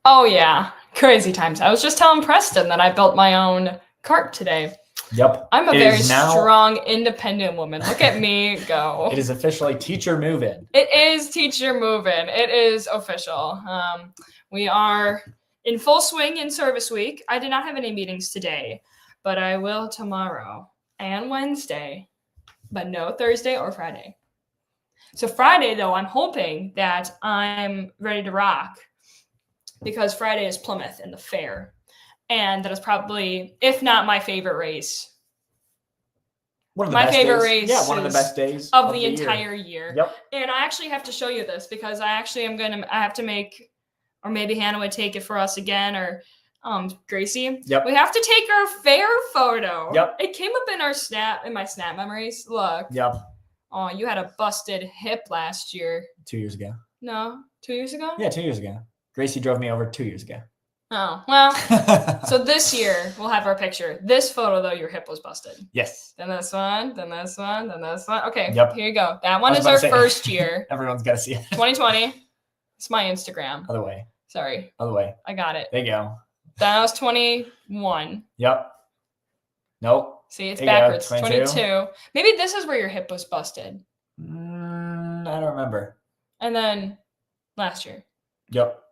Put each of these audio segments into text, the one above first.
Oh, yeah. Crazy times. I was just telling Preston that I built my own cart today. Yep. I'm a very strong, independent woman. Look at me go. It is officially teacher move-in. It is teacher move-in. It is official. We are in full swing in service week. I did not have any meetings today, but I will tomorrow and Wednesday, but no Thursday or Friday. So Friday, though, I'm hoping that I'm ready to rock because Friday is Plymouth in the fair. And that is probably, if not my favorite race, one of the favorite races. Yeah, one of the best days of the entire year. Yep. And I actually have to show you this because I have to make, or maybe Hannah would take it for us again, or Gracie. Yep. We have to take our fair photo. Yep. It came up in my snap memories. Look. Yep. Oh, you had a busted hip last year. 2 years ago. No, 2 years ago? Yeah, 2 years ago. Gracie drove me over 2 years ago. Oh, well, so this year we'll have our picture. This photo, though, your hip was busted. Yes. Then this one, then this one, then this one. Okay, yep. Here you go. That one is our first year. Everyone's got to see it. 2020. It's my Instagram. Other way. Sorry. Other way. I got it. There you go. That was 21. Yep. Nope. See, it's backwards. 22. Maybe this is where your hip was busted. I don't remember. And then last year. Yep.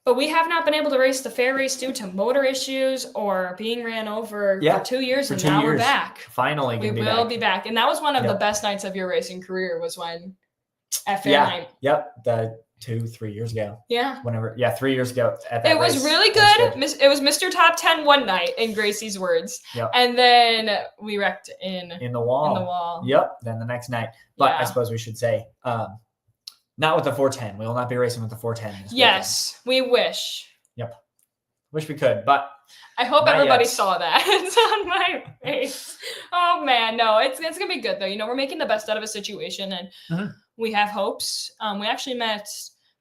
But we have not been able to race the fair race due to motor issues or being ran over for 2 years, and now we're back. Finally, we will be back. And that was one of the best nights of your racing career was when at fair night. Yep, 2-3 years ago. Yeah. 3 years ago at that race. Was really good. It was Mr. Top 10 one night, in Gracie's words. Yep. And then we wrecked in the wall. Yep. Then the next night. But I suppose we should say, not with the 410. We will not be racing with the 410. Yes, we wish. Yep. Wish we could, but I hope everybody saw that. It's on my face. Oh man, no, it's gonna be good though. You know, we're making the best out of a situation, and we have hopes. We actually met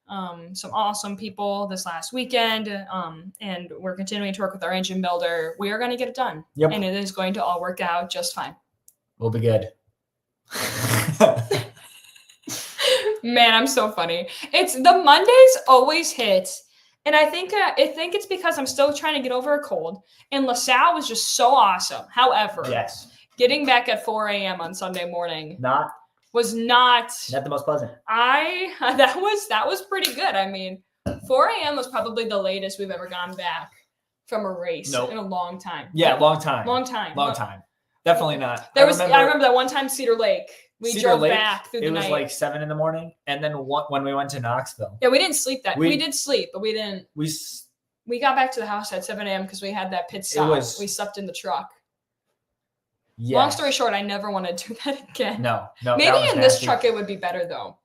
some awesome people this last weekend, and we're continuing to work with our engine builder. We are going to get it done, and it is going to all work out just fine. We'll be good. Man, I'm so funny. It's the Mondays always hit. And I think it's because I'm still trying to get over a cold. And LaSalle was just so awesome. However, getting back at 4 a.m. on Sunday morning was not the most pleasant. That was pretty good. I mean, 4 a.m. was probably the latest we've ever gone back from a race in a long time. Yeah, long time. Definitely not. I remember that one time Cedar Lake. We drove back through the night. It was like 7 in the morning, and then when we went to Knoxville. Yeah, we didn't sleep that. We did sleep, but we didn't. We got back to the house at 7 a.m. because we had that pit stop. We slept in the truck. Yes. Long story short, I never want to do that again. No. Maybe in this truck it would be better though.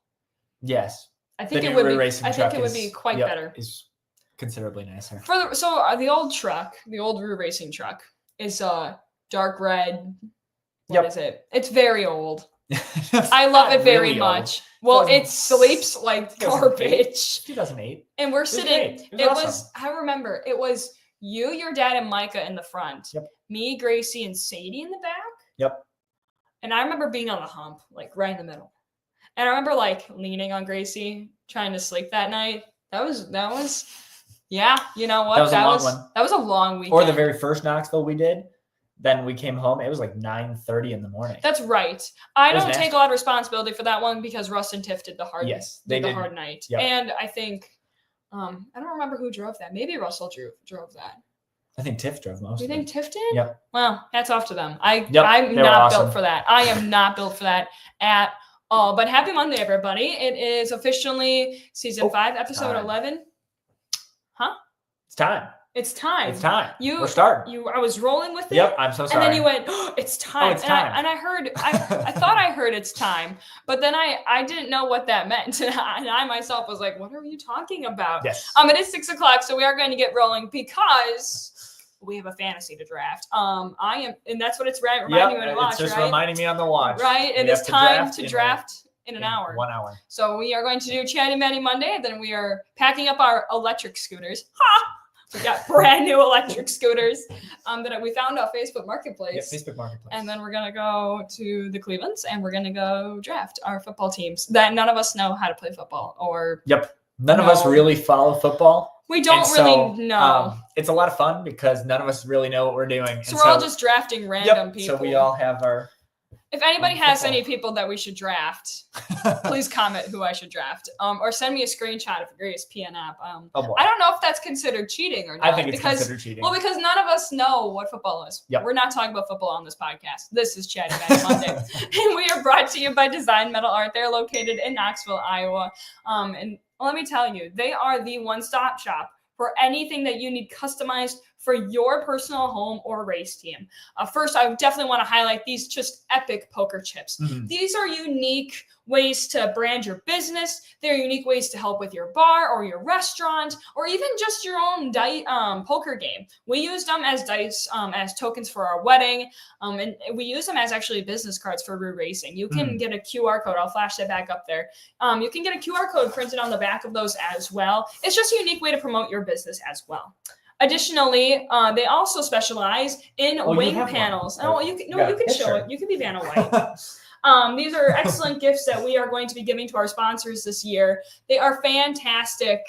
Yes. I think it would be. I think it would be quite better. Is considerably nicer. The old truck, the old Rue Racing truck, is dark red. What is it? It's very old. I love it very much. Well, it sleeps like garbage. 2008. And we're sitting. It was awesome. I remember it was you, your dad, and Micah in the front. Yep. Me, Gracie, and Sadie in the back. Yep. And I remember being on the hump, like right in the middle. And I remember like leaning on Gracie, trying to sleep that night. That was yeah, you know what? That was a long weekend. Or the very first Knoxville we did. Then we came home. It was like 9:30 in the morning. That's right. I don't take a lot of responsibility for that one because Russ and Tiff did the hard. Yes, they did the hard night. Yep. And I think I don't remember who drove that. Maybe Russell drove that. I think Tiff drove most. You think Tiff did? Yep. Well, hats off to them. I'm not built for that. I am not built for that at all. But happy Monday, everybody! It is officially season 5, episode 11. Huh? It's time. It's time. We're starting. I was rolling with it. Yep, I'm so sorry. And then you went, it's time. Oh, it's time. I heard, I thought I heard it's time, but then I didn't know what that meant. And I myself was like, what are you talking about? Yes. It is 6 o'clock, so we are going to get rolling because we have a fantasy to draft. And that's what it's reminding me to watch, it's just reminding me on the watch. Right? And it's time to draft in an hour. 1 hour. So we are going to do Chatty Madi Monday, and then we are packing up our electric scooters. Ha! We got brand new electric scooters that we found off Facebook Marketplace. Yeah, Facebook Marketplace. And then we're going to go to the Clevelands and we're going to go draft our football teams that none of us know how to play football or. Yep. None of us really follow football. We don't really know. It's a lot of fun because none of us really know what we're doing. So we're all just drafting random people. So we all have our... If anybody has any people that we should draft, please comment who I should draft. Or send me a screenshot of Grace PN app. I don't know if that's considered cheating or not. I think it's considered cheating. Well, because none of us know what football is. Yep. We're not talking about football on this podcast. This is Chatty Back Monday. And we are brought to you by DeZine Metal Art. They're located in Knoxville, Iowa. And let me tell you, they are the one-stop shop for anything that you need customized for your personal home or race team. First, I definitely want to highlight these just epic poker chips. Mm-hmm. These are unique ways to brand your business. They're unique ways to help with your bar or your restaurant, or even just your own poker game. We use them as dice, as tokens for our wedding, and we use them as actually business cards for racing. You can get a QR code. I'll flash that back up there. You can get a QR code printed on the back of those as well. It's just a unique way to promote your business as well. Additionally, they also specialize in wing panels. You can show it. You can be Vanna White. These are excellent gifts that we are going to be giving to our sponsors this year. They are fantastic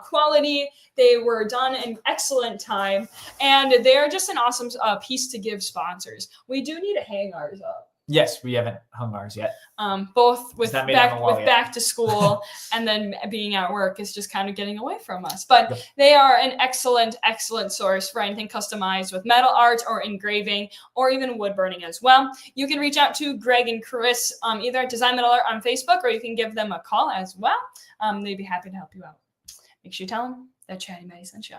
quality. They were done in excellent time, and they are just an awesome piece to give sponsors. We do need to hang ours up. Yes, we haven't hung ours yet. Both with back to school and then being at work is just kind of getting away from us. But they are an excellent, excellent source for anything customized with metal art or engraving or even wood burning as well. You can reach out to Greg and Chris either at DeZine Metal Art on Facebook, or you can give them a call as well. They'd be happy to help you out. Make sure you tell them that Chatty Madi sent you.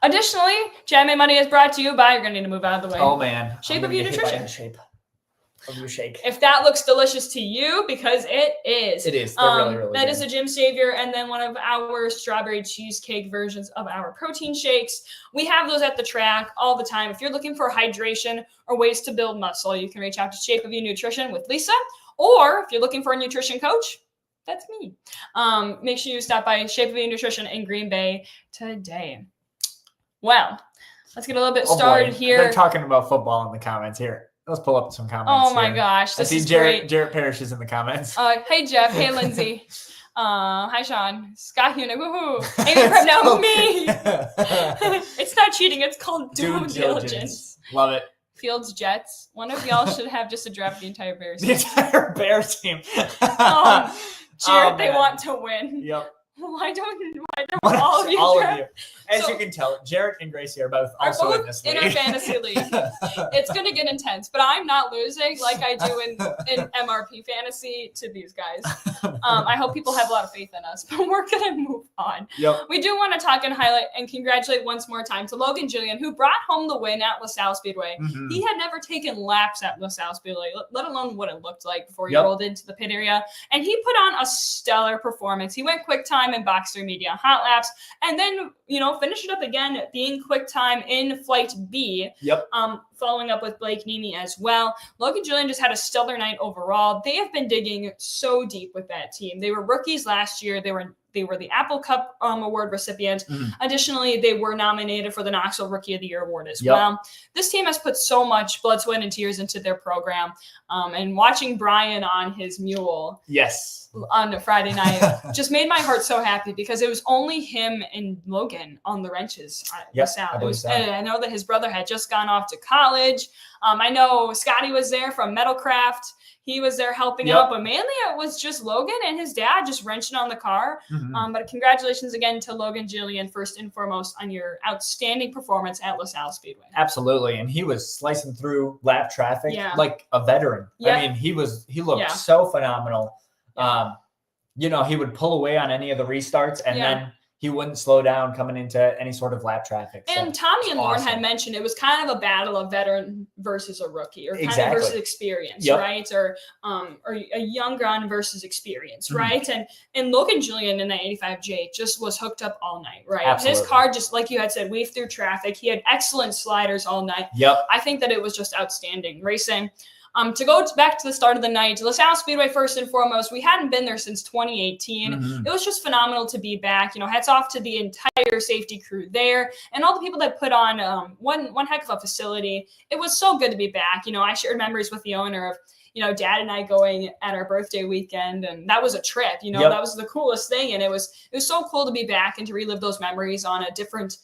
Additionally, Chatty Madi is brought to you by, you're going to need to move out of the way. Oh, man. Shape of You Nutrition. Of your shake. If that looks delicious to you, because it is. It is. They're really, really That good. is a gym savior, and then one of our strawberry cheesecake versions of our protein shakes. We have those at the track all the time. If you're looking for hydration or ways to build muscle, you can reach out to Shape of You Nutrition with Lisa. Or if you're looking for a nutrition coach, that's me. Make sure you stop by Shape of You Nutrition in Green Bay today. Well, let's get a little bit started here. They're talking about football in the comments here. Let's pull up some comments. Oh my gosh, this is great. Jarrett Parrish is in the comments. Hey Jeff, hey Lindsay, hi Sean, Scott Hunick, woohoo! Amy Prep, now me. It's not cheating; it's called due diligence. Love it. Fields Jets. One of y'all should have just a draft the entire Bears team. The entire Bears team. Jarrett, they want to win. Yep. Why don't all of you? As you can tell, Jarrett and Gracie are both also in this league. In our fantasy league. It's going to get intense, but I'm not losing like I do in MRP fantasy to these guys. I hope people have a lot of faith in us, but we're going to move on. Yep. We do want to talk and highlight and congratulate once more time to Logan Julien, who brought home the win at LaSalle Speedway. Mm-hmm. He had never taken laps at LaSalle Speedway, let alone what it looked like before he rolled into the pit area. And he put on a stellar performance. He went quick time in box 3 medium hot laps, and then finished it up again being quick time in flight B. Yep. Following up with Blake Nemi as well. Logan Julien just had a stellar night overall. They have been digging so deep with that team. They were rookies last year. They were the Apple Cup Award recipient. Mm-hmm. Additionally, they were nominated for the Knoxville Rookie of the Year award as well. This team has put so much blood, sweat, and tears into their program. And watching Brian on his mule on a Friday night just made my heart so happy because it was only him and Logan on the wrenches at LaSalle. And I know that his brother had just gone off to college. I know Scotty was there from Metalcraft. He was there helping out, but mainly it was just Logan and his dad just wrenching on the car. Mm-hmm. But congratulations again to Logan Julien, first and foremost, on your outstanding performance at LaSalle Speedway. Absolutely. And he was slicing through lap traffic like a veteran. Yeah. I mean, he looked so phenomenal. Yeah. He would pull away on any of the restarts and then he wouldn't slow down coming into any sort of lap traffic. And Tommy and Lauren had mentioned it was kind of a battle of veteran versus a rookie, or kind of versus experience, right? Or a young gun versus experience, right? And Logan Julien in that 85J just was hooked up all night, right? Absolutely. His car, just like you had said, weaved through traffic. He had excellent sliders all night. Yep. I think that it was just outstanding racing. To go back to the start of the night, LaSalle Speedway, first and foremost, we hadn't been there since 2018. Mm-hmm. It was just phenomenal to be back. Hats off to the entire safety crew there and all the people that put on one heck of a facility. It was so good to be back. I shared memories with the owner of, Dad and I going at our birthday weekend, and that was a trip. That was the coolest thing, and it was so cool to be back and to relive those memories on a different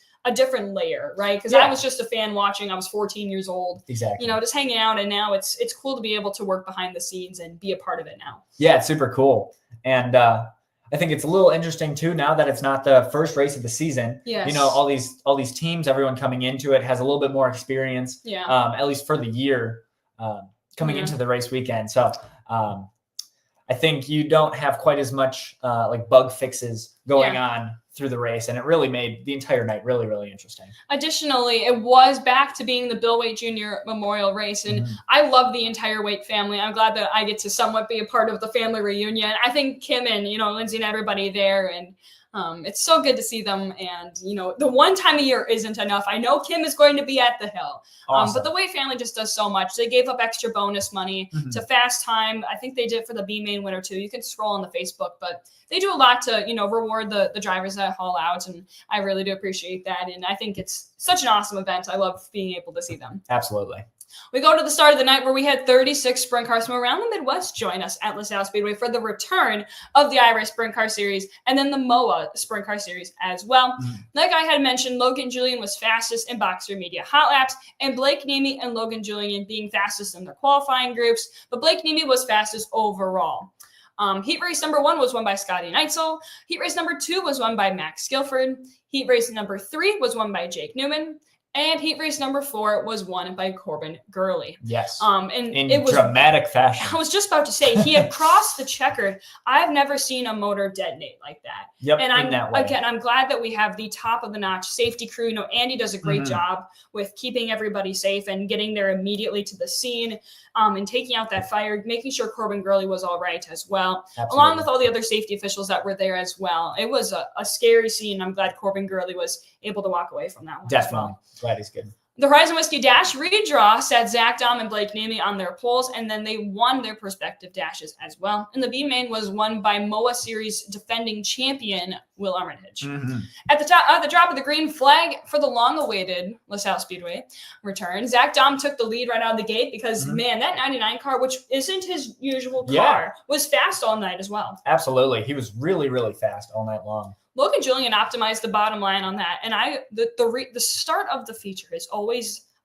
layer, right? Because I was just a fan watching. I was 14 years old, exactly. Just hanging out, and now it's cool to be able to work behind the scenes and be a part of it now. Yeah, it's super cool, and I think it's a little interesting too now that it's not the first race of the season. Yes. All these teams, everyone coming into it has a little bit more experience. Yeah. At least for the year coming into the race weekend. So I think you don't have quite as much like bug fixes going on through the race, and it really made the entire night really, really interesting. Additionally, it was back to being the Bill Waite Jr. Memorial Race, and I love the entire Waite family. I'm glad that I get to somewhat be a part of the family reunion. I think Kim and Lindsay and everybody there, and it's so good to see them. And the one time a year isn't enough. I know Kim is going to be at the hill, awesome. But the Waite family just does so much. They gave up extra bonus money to Fast Time. I think they did for the B main winner too. You can scroll on the Facebook, but they do a lot to reward the drivers that haul out, and I really do appreciate that. And I think it's such an awesome event. I love being able to see them. Absolutely. We go to the start of the night where we had 36 sprint cars from around the Midwest join us at LaSalle Speedway for the return of the IRA Sprint Car Series and then the MOA Sprint Car Series as well. Like I had mentioned, Logan Julien was fastest in Boxer Media Hot Laps, and Blake Nemi and Logan Julien being fastest in their qualifying groups, but Blake Nemi was fastest overall. Heat race number 1 was won by Scotty Neitzel. Heat race number 2 was won by Max Guilford. Heat race number 3 was won by Jake Newman. And heat race number 4 was won by Corbin Gurley. Yes. And in it was dramatic fashion. I was just about to say, he had crossed the checkered. I've never seen a motor detonate like that. Yep. And I'm I'm glad that we have the top of the notch safety crew. Andy does a great job with keeping everybody safe and getting there immediately to the scene, and taking out that fire, making sure Corbin Gurley was all right as well, along with all the other safety officials that were there as well. It was a scary scene. I'm glad Corbin Gurley was able to walk away from that one. Definitely. As well. Glad he's good. The Horizon Whiskey Dash redraw set Zach Dom and Blake Nemi on their poles, and then they won their respective dashes as well. And the B main was won by MOA Series defending champion Will Armitage. At the drop of the green flag for the long-awaited LaSalle Speedway return, Zach Dom took the lead right out of the gate because, man, that 99 car, which isn't his usual car, was fast all night as well. Absolutely. He was really, really fast all night long. Logan Julien optimized the bottom line on that. And the start of the feature is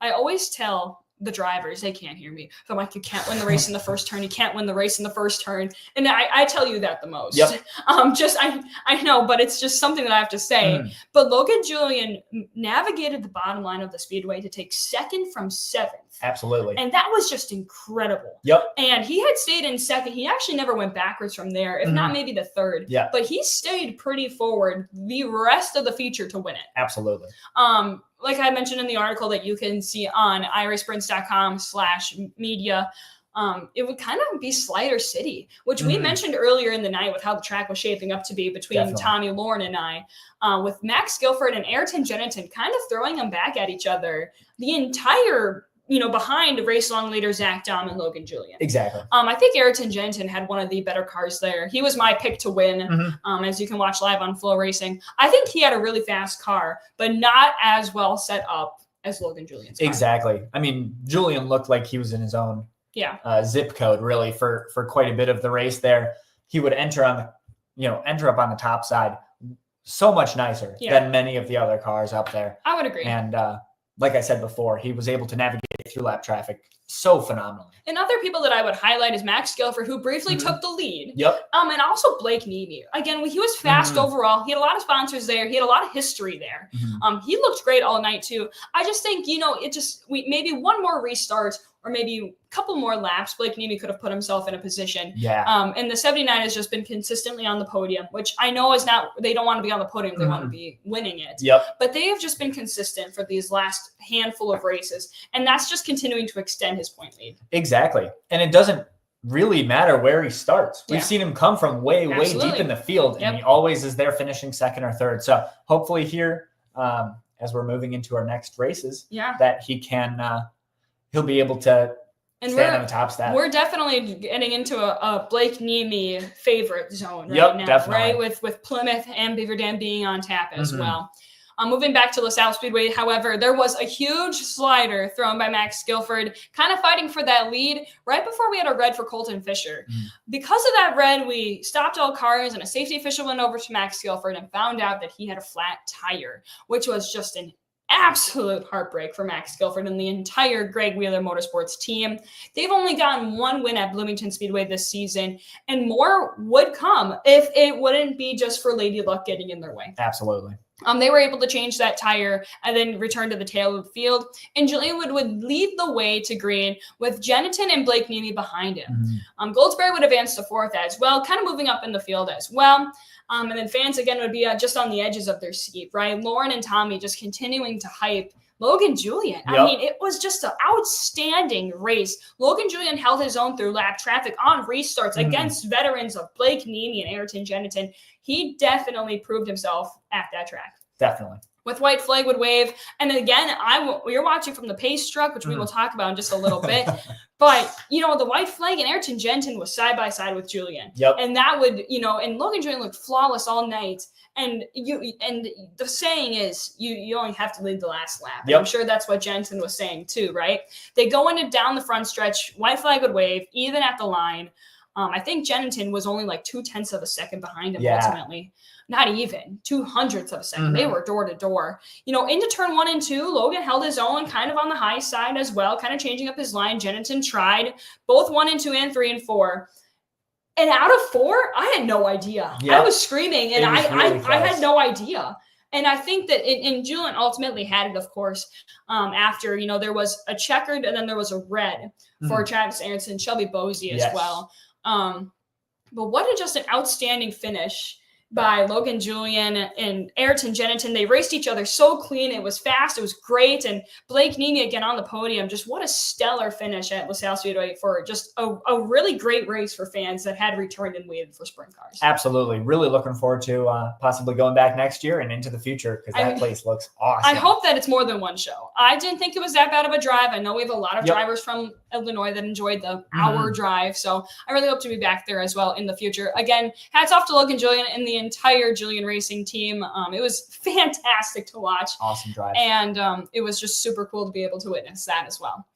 I always tell the drivers, they can't hear me. So I'm like, you can't win the race in the first turn. You can't win the race in the first turn. And I tell you that the most. Yep. I know, but it's just something that I have to say. But Logan Julien navigated the bottom line of the speedway to take second from 7th. Absolutely. And that was just incredible. Yep. And he had stayed in second. He actually never went backwards from there, if not maybe the third. Yeah. But he stayed pretty forward the rest of the feature to win it. Absolutely. Like I mentioned in the article that you can see on irasprints.com/media, it would kind of be Slider City, which we mentioned earlier in the night with how the track was shaping up to be between Tommy, Lauren, and I, with Max Guilford and Ayrton Jennington kind of throwing them back at each other the entire behind race long leader Zach Dom and Logan Julien. Exactly. I think Ayrton Jennington had one of the better cars there. He was my pick to win, as you can watch live on Flow Racing. I think he had a really fast car, but not as well set up as Logan Julien's car. Exactly. I mean, Julien looked like he was in his own zip code really for quite a bit of the race there. He would enter up on the top side so much nicer than many of the other cars up there. I would agree. And like I said before, he was able to navigate through lap traffic so phenomenally. And other people that I would highlight is Max Guilford, who briefly took the lead. Yep. And also Blake Nemi. Again, he was fast overall. He had a lot of sponsors there. He had a lot of history there. He looked great all night too. I just think, maybe one more restart or maybe a couple more laps, Blake Nemi could have put himself in a position. Yeah. And the 79 has just been consistently on the podium, which I know is not, they don't want to be on the podium. They want to be winning it. Yep. But they have just been consistent for these last handful of races. And that's just continuing to extend his point lead. Exactly. And it doesn't really matter where he starts. We've seen him come from way deep in the field, and he always is there finishing second or third. So hopefully here, as we're moving into our next races, that he can, he'll be able to stand on the top step. We're definitely getting into a Blake Nemi favorite zone right now, definitely. right? With Plymouth and Beaver Dam being on tap as well. Moving back to LaSalle Speedway, however, there was a huge slider thrown by Max Guilford, kind of fighting for that lead right before we had a red for Colton Fisher. Because of that red, we stopped all cars, and a safety official went over to Max Guilford and found out that he had a flat tire, which was just an absolute heartbreak for Max Guilford and the entire Greg Wheeler Motorsports team. They've only gotten one win at Bloomington Speedway this season, and more would come if it wouldn't be just for Lady Luck getting in their way. Absolutely. They were able to change that tire and then return to the tail of the field. And Julien would lead the way to green with Jennington and Blake Neamy behind him. Goldsberry would advance to fourth as well, kind of moving up in the field as well. And then fans, again, would be just on the edges of their seat, right? Lauren and Tommy just continuing to hype Logan Julien. I mean, it was just an outstanding race. Logan Julien held his own through lap traffic on restarts against veterans of Blake Neamy and Ayrton Jennington. He definitely proved himself at that track. Definitely. With white flag would wave. And again, you're watching from the pace truck, which we will talk about in just a little bit. But, the white flag and Ayrton Jennington was side by side with Julien. And that would, and Logan Julien looked flawless all night. And the saying is you only have to lead the last lap. I'm sure that's what Jensen was saying too, right? They go down the front stretch, white flag would wave, even at the line. I think Jennington was only like 0.2 of a second behind him ultimately. Not even 0.02 of a second. They were door to door. Into turn 1 and 2, Logan held his own kind of on the high side as well, kind of changing up his line. Jennington tried both 1 and 2 and 3 and 4. And out of 4, I had no idea. I was screaming, and I had no idea. And I think that and Julien ultimately had it, of course, after, there was a checkered and then there was a red for Travis Aronson, Shelby Bosie as well. But what just an outstanding finish by Logan Julien and Ayrton Jennington. They raced each other so clean. It was fast. It was great. And Blake Neamy again on the podium. Just what a stellar finish at LaSalle Speedway for just a really great race for fans that had returned and waited for sprint cars. Absolutely. Really looking forward to possibly going back next year and into the future because that place looks awesome. I hope that it's more than one show. I didn't think it was that bad of a drive. I know we have a lot of drivers from Illinois that enjoyed the hour drive. So I really hope to be back there as well in the future. Again, hats off to Logan Julien and the entire Julien Racing team. It was fantastic to watch. Awesome drive. And it was just super cool to be able to witness that as well.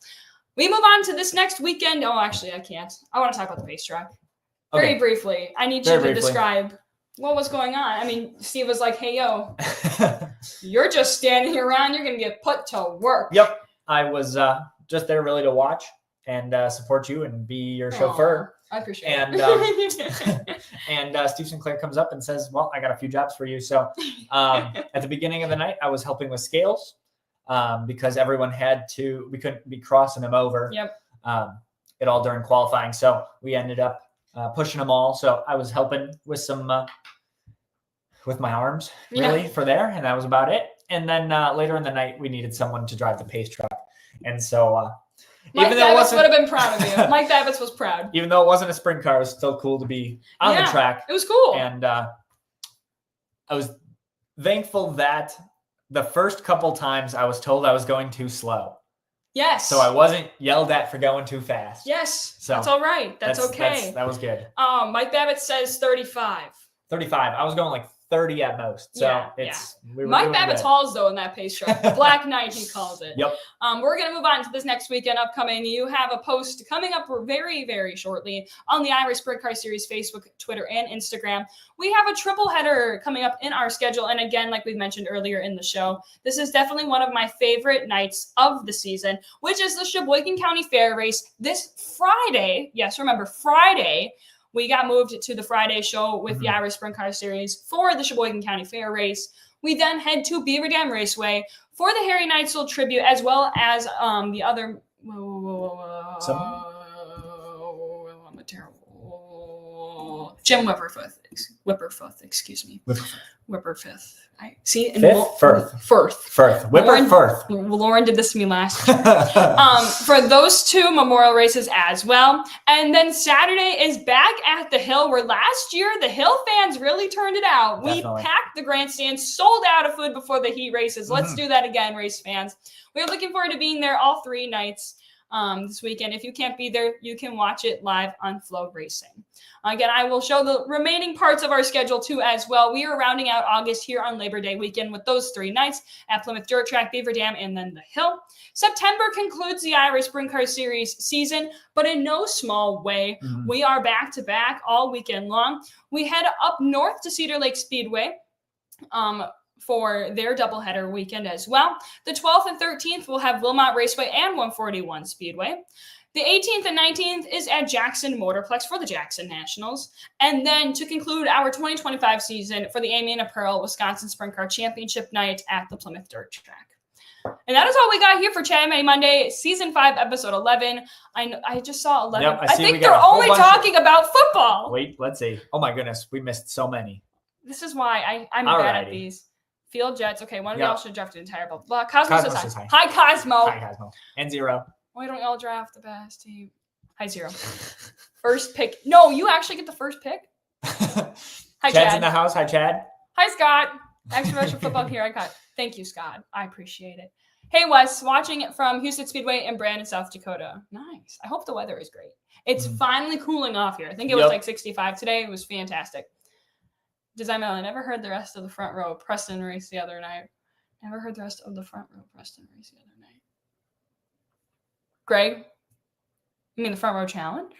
We move on to this next weekend. Oh, actually, I can't. I want to talk about the pace track. Very briefly. I need you to describe what was going on. I mean, Steve was like, hey, yo, you're just standing around. You're going to get put to work. Yep. I was just there really to watch and support you and be your chauffeur. I appreciate it. And Steve Sinclair comes up and says, well, I got a few jobs for you. So at the beginning of the night, I was helping with scales because everyone we couldn't be crossing them over it all during qualifying. So we ended up pushing them all. So I was helping with some, with my arms really for there. And that was about it. And then later in the night, we needed someone to drive the pace truck. And so Mike Babbitts would have been proud of you. Mike Babbitts was proud. Even though it wasn't a sprint car, it was still cool to be on the track. It was cool. And I was thankful that the first couple times I was told I was going too slow. Yes. So I wasn't yelled at for going too fast. Yes. So that's all right. That's okay. That was good. Mike Babbitts says 35. 35. I was going like 30 at most. So Mike Babbitts hauls though in that pace truck. The Black Knight, he calls it. Yep. We're going to move on to this next weekend upcoming. You have a post coming up very, very shortly on the Irish Sprint Car Series Facebook, Twitter, and Instagram. We have a triple header coming up in our schedule. And again, like we mentioned earlier in the show, this is definitely one of my favorite nights of the season, which is the Sheboygan County Fair race this Friday. Yes, remember Friday. We got moved to the Friday show with the Irish Sprint Car Series for the Sheboygan County Fair race. We then head to Beaver Dam Raceway for the Harry Neitzel tribute, as well as the other. I'm a terrible. Jim Whipperfuth, excuse me. Whipperfuth. Firth. Lauren did this to me last year. For those two memorial races as well. And then Saturday is back at the Hill, where last year the Hill fans really turned it out. Definitely. We packed the grandstand, sold out of food before the heat races. Let's do that again, race fans. We're looking forward to being there all 3 nights. this weekend. If you can't be there, you can watch it live on Flow Racing. Again, I will show the remaining parts of our schedule too as well. We are rounding out August here on Labor Day weekend with those 3 nights at Plymouth Dirt Track, Beaver Dam, and then the Hill. September concludes the IRA Sprint Car Series season, but in no small way. We are back-to-back all weekend long. We head up north to Cedar Lake Speedway for their doubleheader weekend as well. The 12th and 13th will have Wilmot Raceway and 141 Speedway. The 18th and 19th is at Jackson Motorplex for the Jackson Nationals. And then to conclude our 2025 season for the Amy and Apparel Wisconsin Sprint Car Championship night at the Plymouth Dirt Track. And that is all we got here for Chatty Monday, Season 5, Episode 11. I just saw 11. Yep, I think they're only talking about football. Wait, let's see. Oh my goodness, we missed so many. This is why I'm bad at these. Field Jets. Okay, one of y'all should draft an entire bubble. Cosmos is high. Hi, Cosmo. Hi, Cosmo. And 0. Why don't y'all draft the best team? Hi, 0. First pick. No, you actually get the first pick. Hi, Chad's Chad. in the house. Hi, Chad. Hi, Scott. Extra football here. I got. Thank you, Scott. I appreciate it. Hey, Wes, watching it from Houston Speedway in Brandon, South Dakota. Nice. I hope the weather is great. It's finally cooling off here. I think it was like 65 today. It was fantastic. DeZine Metal, I never heard the rest of the front row Preston race the other night. Never heard the rest of the front row Preston race the other night. Greg, you mean the front row challenge?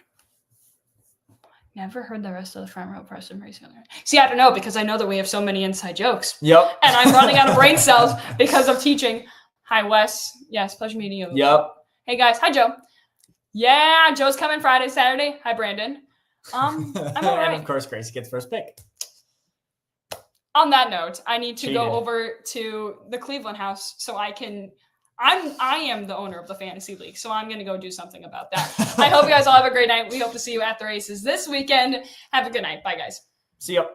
Never heard the rest of the front row Preston race the other night. See, I don't know because I know that we have so many inside jokes. Yep. And I'm running out of brain cells because of teaching. Hi, Wes. Yes, pleasure meeting you. Yep. Hey, guys. Hi, Joe. Yeah, Joe's coming Friday, Saturday. Hi, Brandon. I'm all right. And of course, Gracie gets first pick. On that note, I need to go over to the Cleveland house so I am the owner of the fantasy league, so I'm going to go do something about that. I hope you guys all have a great night. We hope to see you at the races this weekend. Have a good night. Bye, guys. See you.